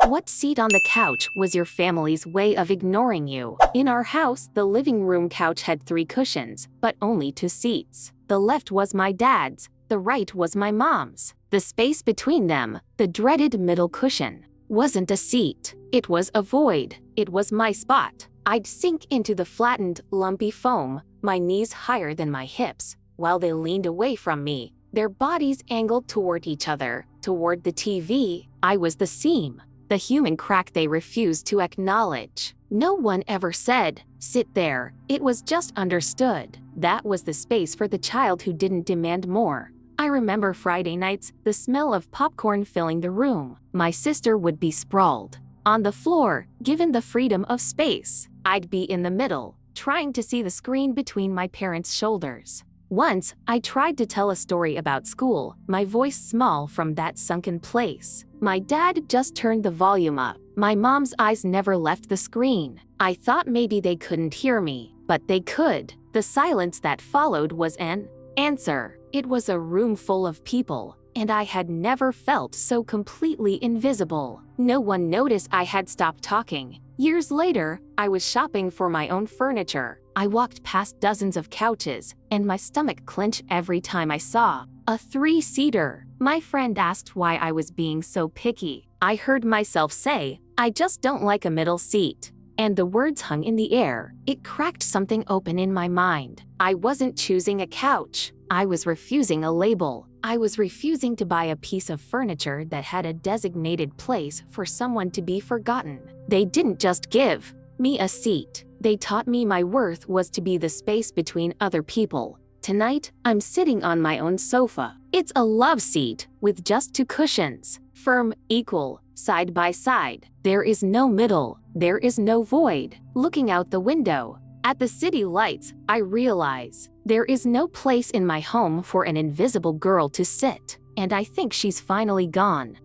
What seat on the couch was your family's way of ignoring you? In our house, the living room couch had 3 cushions, but only 2 seats. The left was my dad's, the right was my mom's. The space between them, the dreaded middle cushion, wasn't a seat. It was a void. It was my spot. I'd sink into the flattened, lumpy foam, my knees higher than my hips, while they leaned away from me, their bodies angled toward each other, toward the TV. I was the seam, the human crack they refused to acknowledge. No one ever said, "Sit there." It was just understood. That was the space for the child who didn't demand more. I remember Friday nights, the smell of popcorn filling the room. My sister would be sprawled on the floor, given the freedom of space. I'd be in the middle, trying to see the screen between my parents' shoulders. Once, I tried to tell a story about school, my voice small from that sunken place. My dad just turned the volume up. My mom's eyes never left the screen. I thought maybe they couldn't hear me, but they could. The silence that followed was an answer. It was a room full of people, and I had never felt so completely invisible. No one noticed I had stopped talking. Years later, I was shopping for my own furniture. I walked past dozens of couches, and my stomach clenched every time I saw a 3-seater. My friend asked why I was being so picky. I heard myself say, "I just don't like a middle seat." And the words hung in the air. It cracked something open in my mind. I wasn't choosing a couch. I was refusing a label. I was refusing to buy a piece of furniture that had a designated place for someone to be forgotten. They didn't just give me a seat. They taught me my worth was to be the space between other people. Tonight, I'm sitting on my own sofa. It's a love seat with just 2 cushions. Firm, equal, side by side. There is no middle. There is no void. Looking out the window at the city lights, I realize there is no place in my home for an invisible girl to sit. And I think she's finally gone.